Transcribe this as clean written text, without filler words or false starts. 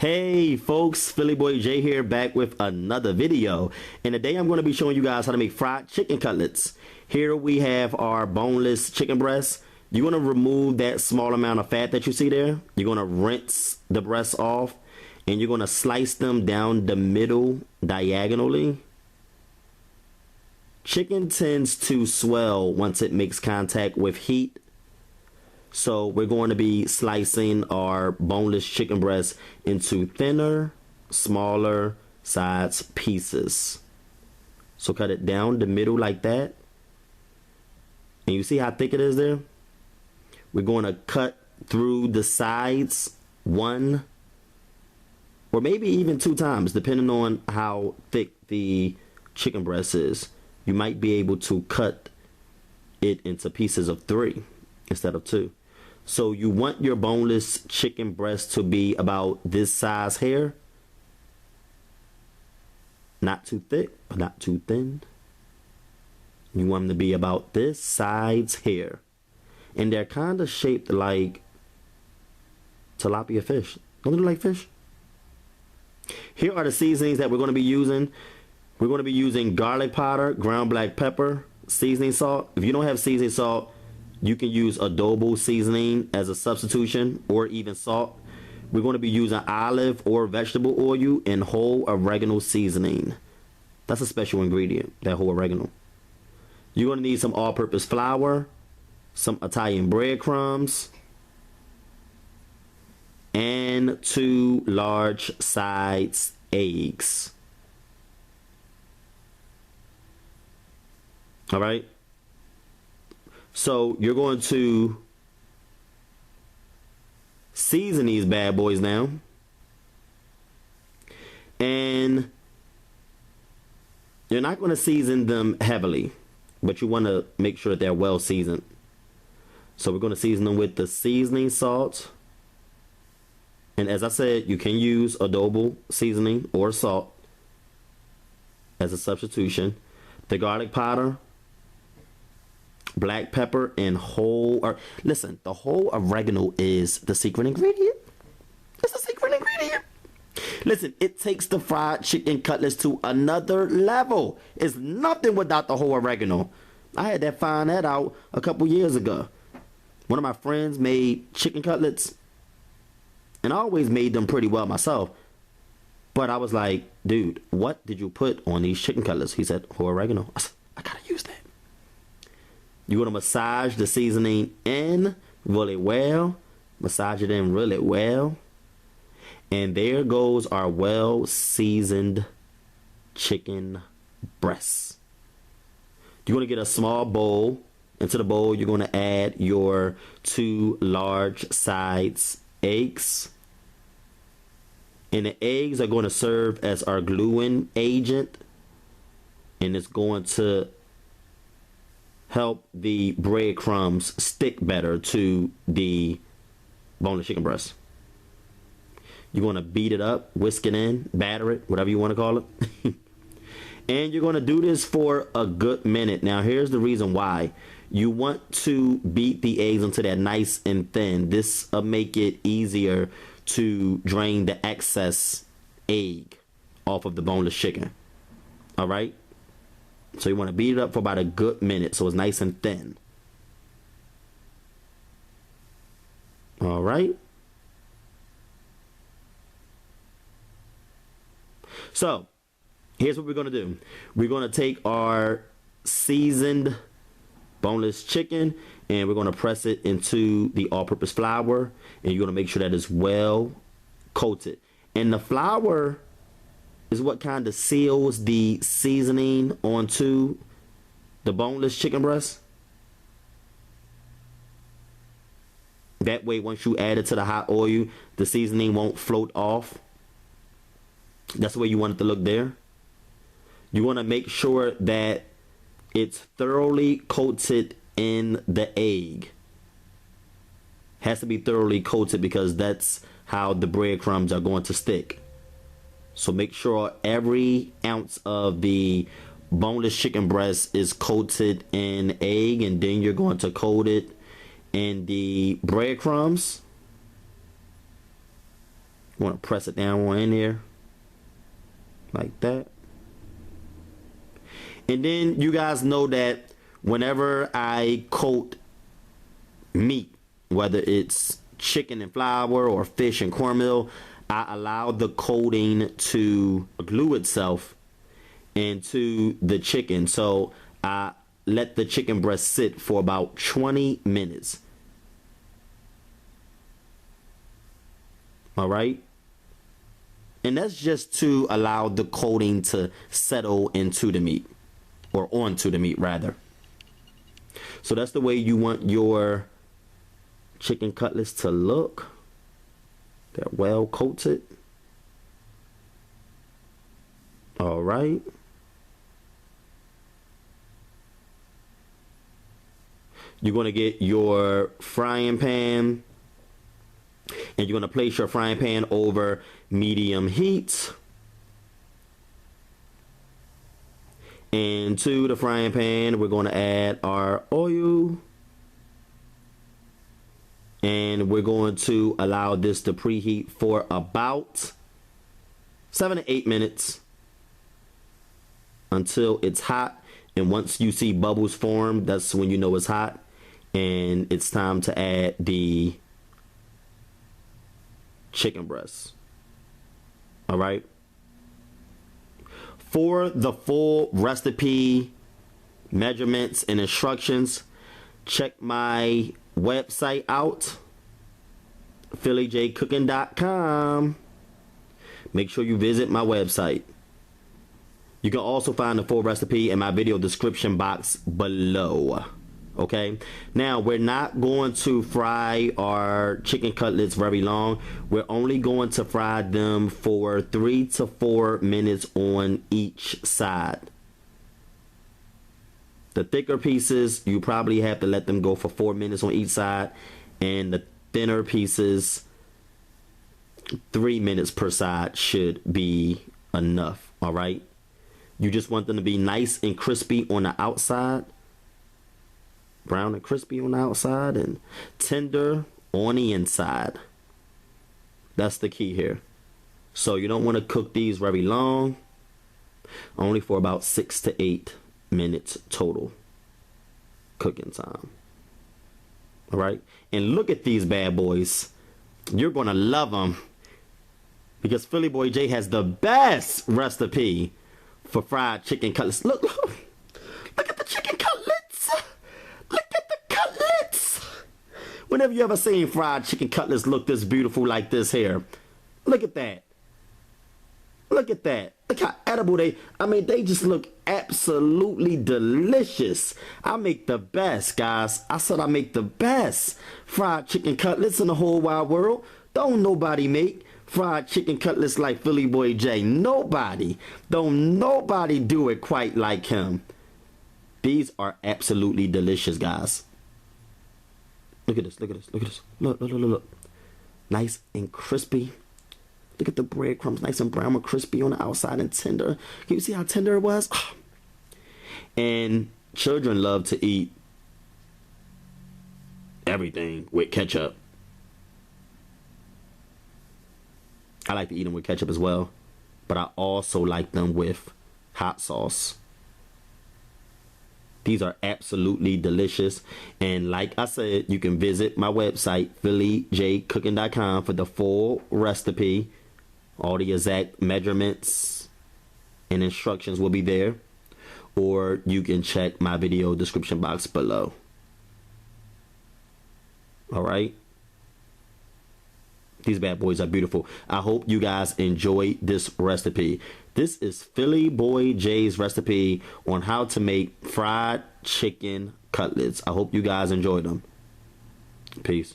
Hey folks, Philly Boy J here, back with another video. And today I'm going to be showing you guys how to make fried chicken cutlets. Here we have our boneless chicken breast. You're going to remove that small amount of fat that you see there. You're going to rinse the breasts off and you're going to slice them down the middle diagonally. Chicken tends to swell once it makes contact with heat. So we're going to be slicing our boneless chicken breast into thinner, smaller size pieces. So cut it down the middle like that. And you see how thick it is there? We're going to cut through the sides one or maybe even two times, depending on how thick the chicken breast is. You might be able to cut it into pieces of 3 instead of 2. So you want your boneless chicken breast to be about this size here. Not too thick, but not too thin. You want them to be about this size here. And they're kind of shaped like tilapia fish. Don't they look like fish? Here are the seasonings that we're going to be using. We're going to be using garlic powder, ground black pepper, seasoning salt. If you don't have seasoning salt, you can use adobo seasoning as a substitution, or even salt. We're going to be using olive or vegetable oil and whole oregano seasoning. That's a special ingredient, that whole oregano. You're going to need some all-purpose flour, some Italian breadcrumbs, and 2 large size eggs. All right. So you're going to season these bad boys now. And you're not going to season them heavily, but you want to make sure that they're well seasoned. So we're going to season them with the seasoning salt. And as I said, you can use adobo seasoning or salt as a substitution. The garlic powder, black pepper, and listen, the whole oregano is the secret ingredient. It's the secret ingredient. Listen, it takes the fried chicken cutlets to another level. It's nothing without the whole oregano. I had to find that out a couple years ago. One of my friends made chicken cutlets, and I always made them pretty well myself. But I was like, dude, what did you put on these chicken cutlets? He said, whole oregano. I said, I gotta use that. You're going to massage the seasoning in really well. Massage it in really well. And there goes our well-seasoned chicken breasts. You're going to get a small bowl. Into the bowl, you're going to add your 2 large size eggs. And the eggs are going to serve as our gluing agent. And it's going to help the breadcrumbs stick better to the boneless chicken breast. You're going to beat it up, whisk it in, batter it, whatever you want to call it. And you're going to do this for a good minute. Now, here's the reason why. You want to beat the eggs until they're nice and thin. This will make it easier to drain the excess egg off of the boneless chicken. All right? So you want to beat it up for about a good minute so it's nice and thin. All right. So here's what we're going to do. We're going to take our seasoned boneless chicken and we're going to press it into the all-purpose flour. And you're going to make sure that it's well coated. And the flour is what kind of seals the seasoning onto the boneless chicken breast. That way, once you add it to the hot oil, the seasoning won't float off. That's the way you want it to look there. You want to make sure that it's thoroughly coated in the egg. Has to be thoroughly coated because that's how the breadcrumbs are going to stick. So make sure every ounce of the boneless chicken breast is coated in egg, and then you're going to coat it in the breadcrumbs. You want to press it down on in there like that. And then you guys know that whenever I coat meat, whether it's chicken and flour or fish and cornmeal, I allow the coating to glue itself into the chicken. So I let the chicken breast sit for about 20 minutes. All right. And that's just to allow the coating to settle into the meat, or onto the meat rather. So that's the way you want your chicken cutlets to look. They're well coated. All right. You're going to get your frying pan, and you're going to place your frying pan over medium heat. And to the frying pan, we're going to add our oil. And we're going to allow this to preheat for about 7 to 8 minutes until it's hot. And once you see bubbles form, that's when you know it's hot. And it's time to add the chicken breast. All right. For the full recipe, measurements, and instructions, check my website out, PhillyJCooking.com. Make sure you visit my website. You can also find the full recipe in my video description box below. Okay, now we're not going to fry our chicken cutlets very long. We're only going to fry them for 3 to 4 minutes on each side. The thicker pieces, you probably have to let them go for 4 minutes on each side, and the thinner pieces, 3 minutes per side should be enough. All right, you just want them to be nice and crispy on the outside, brown and crispy on the outside, and tender on the inside. That's the key here. So you don't want to cook these very long, only for about 6 to 8 minutes total cooking time. All right, and look at these bad boys. You're gonna love them, because Philly Boy J has the best recipe for fried chicken cutlets. Look at the chicken cutlets. Look at the cutlets. Whenever you ever seen fried chicken cutlets look this beautiful like this here, look at that. Look at that. Look how edible they, I mean, they just look absolutely delicious. I make the best, guys. I said I make the best fried chicken cutlets in the whole wide world. Don't nobody make fried chicken cutlets like Philly Boy J. Nobody. Don't nobody do it quite like him. These are absolutely delicious, guys. Look at this, look at this, look at this. Look, look, look, look, look. Nice and crispy. Look at the breadcrumbs, nice and brown and crispy on the outside and tender. Can you see how tender it was? Oh. And children love to eat everything with ketchup. I like to eat them with ketchup as well, but I also like them with hot sauce. These are absolutely delicious. And like I said, you can visit my website, PhillyJCooking.com, for the full recipe. All the exact measurements and instructions will be there. Or you can check my video description box below. All right. These bad boys are beautiful. I hope you guys enjoy this recipe. This is Philly Boy J's recipe on how to make fried chicken cutlets. I hope you guys enjoy them. Peace.